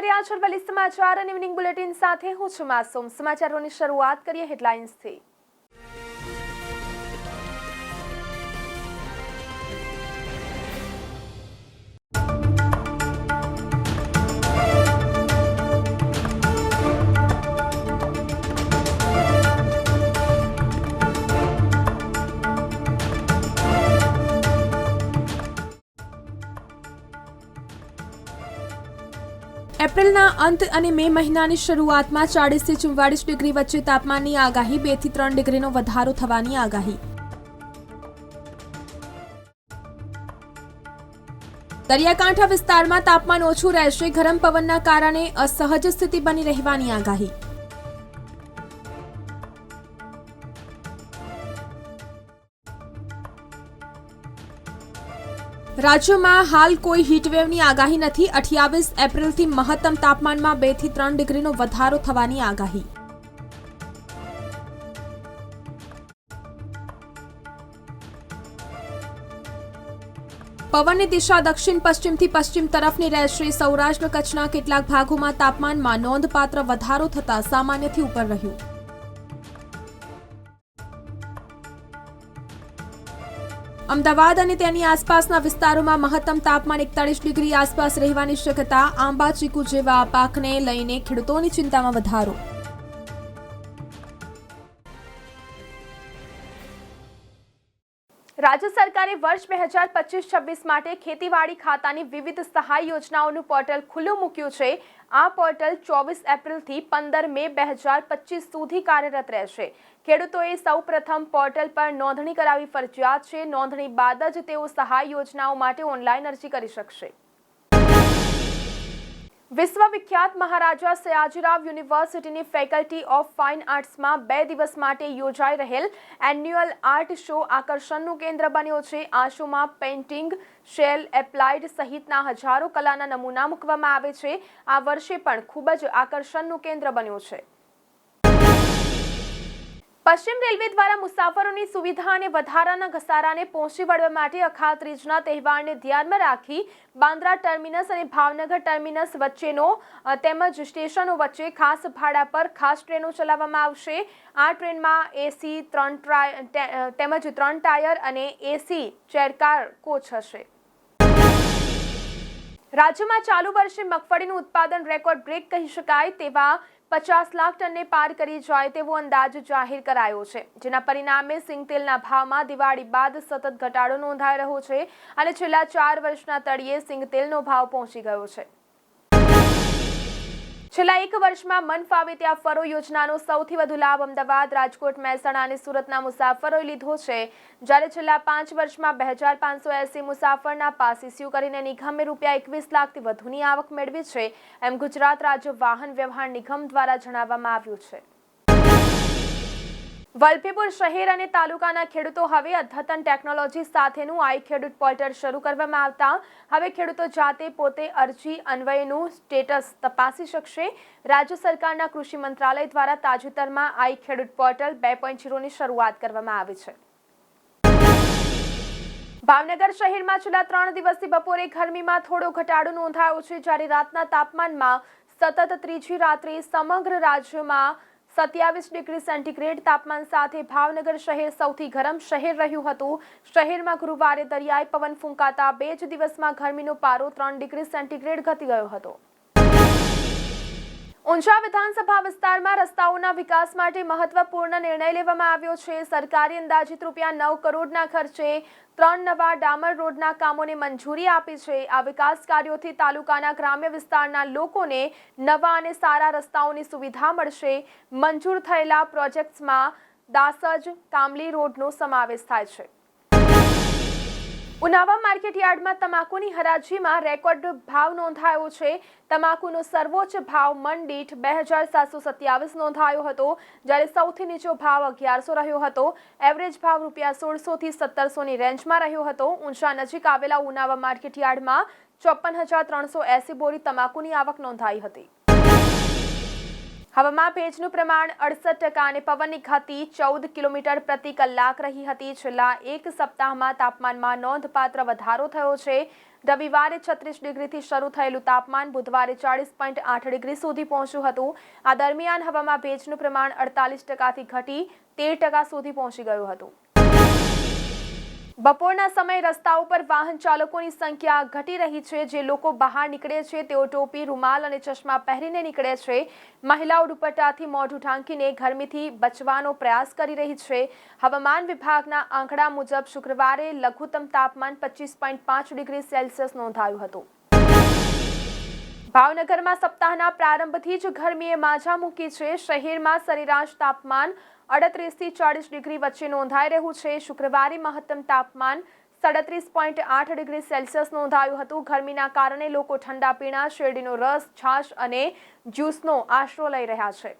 રહ્યા છો વલી સમાચાર અને ઇવનિંગ બુલેટિન સાથે હું છું માસૂમ। સમાચારોની શરૂઆત કરીએ હેડલાઇન્સથી। એપ્રિલના અંત અને મે મહિનાની શરૂઆતમાં 40 થી 44 ડિગ્રી વચ્ચે તાપમાનની આગાહી, 2 થી 3 ડિગ્રીનો વધારો થવાની આગાહી। દરિયાકાંઠા વિસ્તારમાં તાપમાન ઓછું રહેશે, ગરમ પવનના કારણે અસહજ સ્થિતિ બની રહેવાની આગાહી। રાજ્યમાં હાલ કોઈ હીટવેવની આગાહી નથી। 28 એપ્રિલથી મહત્તમ તાપમાનમાં 2 થી 3 ડિગ્રીનો વધારો થવાની આગાહી। પવનની દિશા દક્ષિણ પશ્ચિમથી પશ્ચિમ તરફની રહેશે। સૌરાષ્ટ્ર કચ્છના કેટલાક ભાગોમાં તાપમાનમાં નોંધપાત્ર વધારો થતા સામાન્યથી ઉપર રહ્યું। અમદાવાદ અને તેની આસપાસના વિસ્તારોમાં મહત્તમ તાપમાન 41 ડિગ્રી આસપાસ રહેવાની શક્યતા। આંબા ચીકુ જેવા પાકને લઈને ખેડૂતોની ચિંતામાં વધારો। રાજ્ય સરકારે વર્ષ 2025-26 માટે ખેતીવાડી ખાતાની વિવિધ સહાય યોજનાઓનું પોર્ટલ ખુલ્લું મૂક્યું છે। આ પોર્ટલ 24 એપ્રિલથી 15 મે 2025 સુધી કાર્યરત રહેશે। ખેડૂતોએ સૌપ્રથમ પોર્ટલ પર નોંધણી કરાવવી ફરજિયાત છે। નોંધણી બાદ જ તેઓ સહાય યોજનાઓ માટે ઓનલાઈન અરજી કરી શકશે। વિશ્વવિખ્યાત મહારાજા સયાજીરાવ યુનિવર્સિટીની ફેકલ્ટી ઓફ ફાઇન આર્ટ્સમાં 2 દિવસ માટે યોજાઈ રહેલ એન્યુઅલ આર્ટ શો આકર્ષણનું કેન્દ્ર બન્યો છે। આ શોમાં પેઇન્ટિંગ, શેલ, એપ્લાઇડ સહિતના હજારો કલાના નમૂના મૂકવામાં આવે છે। આ વર્ષે પણ ખૂબ જ આકર્ષણનું કેન્દ્ર બન્યું છે। પશ્ચિમ રેલવે દ્વારા મુસાફરોની સુવિધા અને વધારાના ઘસારાને પહોંચી વળવા માટે અખાત્રીજના તહેવારને ધ્યાનમાં રાખી બાંદ્રા ટર્મિનસ અને ભાવનગર ટર્મિનસ વચ્ચેનો તેમજ સ્ટેશનો વચ્ચે ખાસ ભાડા પર ખાસ ટ્રેનો ચલાવવામાં આવશે। આ ટ્રેનમાં એસી 3 ટાયર અને એસી ચેરકાર કોચ હશે। રાજ્યમાં ચાલુ વર્ષે મગફળીનું ઉત્પાદન રેકોર્ડ બ્રેક કહી શકાય તેવા 50 લાખ ટનને પાર કરી જાય તેવો અંદાજ જાહેર કરાયો છે। જેના પરિણામે સિંગતેલના ભાવમાં દિવાળી બાદ સતત ઘટાડો નોંધાઈ રહ્યો છે અને છેલ્લા 4 વર્ષના તળિયે સિંગતેલનો ભાવ પહોંચી ગયો છે। છેલ્લા 1 વર્ષમાં મન ફાવે ત્યાં ફરો યોજનાનો સૌથી વધુ લાભ અમદાવાદ, રાજકોટ, મહેસાણા અને સુરતના મુસાફરોએ લીધો છે। જ્યારે છેલ્લા 5 વર્ષમાં 2580 મુસાફરના પાસ ઇસ્યુ કરીને નિગમે રૂપિયા 21 લાખથી વધુની આવક મેળવી છે, એમ ગુજરાત રાજ્ય વાહન વ્યવહાર નિગમ દ્વારા જણાવવામાં આવ્યું છે। વલભીપુર શહેર અને તાલુકાના ખેડૂતો હવે અદ્યતન ટેકનોલોજી સાથેનું આઈ ખેડૂત પોર્ટલ શરૂ કરવામાં આવતા હવે ખેડૂતો જાતે પોતે અરજી અન્વયનું સ્ટેટસ તપાસી શકશે। રાજ્ય સરકારના કૃષિ મંત્રાલય દ્વારા તાજેતરમાં આઈ ખેડૂત પોર્ટલ 2.0ની શરૂઆત કરવામાં આવી છે। ભાવનગર શહેરમાં છેલ્લા 3 દિવસથી બપોરે ગરમીમાં થોડો ઘટાડો નોંધાયો છે, જ્યારે રાતના તાપમાનમાં સતત ત્રીજી રાત્રે સમગ્ર રાજ્યમાં 27 ડિગ્રી સેન્ટીગ્રેડ તાપમાન સાથે ભાવનગર શહેર સૌથી ગરમ શહેર રહ્યું હતું। શહેરમાં ગુરુવારે દરિયાઈ પવન ફૂંકાતા 2 જ દિવસમાં ગરમીનો પારો 3 ડિગ્રી સેન્ટીગ્રેડ ઘટી ગયો હતો। ઊંઝા વિધાનસભા વિસ્તારમાં રસ્તાઓના વિકાસ માટે મહત્વપૂર્ણ નિર્ણય લેવામાં આવ્યો છે। સરકારે અંદાજિત રૂપિયા 9 કરોડના ખર્ચે 3 નવા ડામર રોડના કામોને મંજૂરી આપી છે। આ વિકાસ કાર્યોથી તાલુકાના ગ્રામ્ય વિસ્તારના લોકોને નવા અને સારા રસ્તાઓની સુવિધા મળશે। મંજૂર થયેલા પ્રોજેક્ટ્સમાં દાસજ કામલી રોડનો સમાવેશ થાય છે। ઉનાવા માર્કેટ યાર્ડમાં તમાકુની હરાજીમાં રેકોર્ડ ભાવ નોંધાયો છે। તમાકુનો સર્વોચ્ચ ભાવ મણ દીઠ 2727 નોંધાયો હતો, જ્યારે સૌથી નીચો ભાવ 1100 રહ્યો હતો। એવરેજ ભાવ રૂપિયા 1600 થી 1700ની રેન્જમાં રહ્યો હતો। ઊંઝા નજીક આવેલા ઉનાવા માર્કેટ યાર્ડમાં 54380 બોરી તમાકુની આવક નોંધાઈ હતી। હવામાં ભેજનું પ્રમાણ 68% અને પવનની ગતિ 14 કિલોમીટર પ્રતિ કલાક રહી હતી। છેલ્લા 1 સપ્તાહમાં તાપમાનમાં નોંધપાત્ર વધારો થયો છે। રવિવારે 36 ડિગ્રીથી શરૂ થયેલું તાપમાન બુધવારે 40.8 ડિગ્રી સુધી પહોંચ્યું હતું. આ દરમિયાન હવામાં ભેજનું પ્રમાણ 48%થી ઘટી 13% સુધી પહોંચી ગયું હતું. બપોરના સમયે રસ્તાઓ પર વાહન ચાલકોની સંખ્યા ઘટી રહી છે. જે લોકો બહાર નીકળે છે તેઓ ટોપી, રૂમાલ અને ચશ્મા પહેરીને નીકળે છે. મહિલાઓ દુપટ્ટાથી મોઢું ઢાંકીને ગરમીથી બચવાનો પ્રયાસ કરી રહી છે. હવામાન વિભાગના આંકડા મુજબ શુક્રવારે લઘુત્તમ તાપમાન 25.5 ડિગ્રી સેલ્સિયસ નોંધાયું હતું. ભાવનગરમાં સપ્તાહના પ્રારંભથી જ ગરમીએ માઝા મૂકી છે. શહેરમાં સરેરાશ તાપમાન 38થી 40 ડિગ્રી વચ્ચે નોંધાઈ રહ્યું છે. શુક્રવારે મહત્તમ તાપમાન 37.8 ડિગ્રી સેલ્સિયસ નોંધાયું હતું. ગરમીના કારણે લોકો ઠંડા પીણા, શેરડીનો રસ, છાશ અને જ્યુસનો આશરો લઈ રહ્યા છે.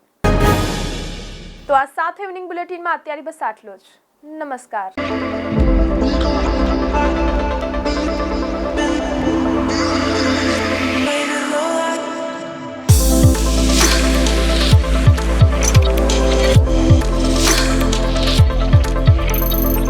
તો આ સાથે ઇવનિંગ બુલેટિનમાં અત્યારે બસ આટલું જ. નમસ્કાર.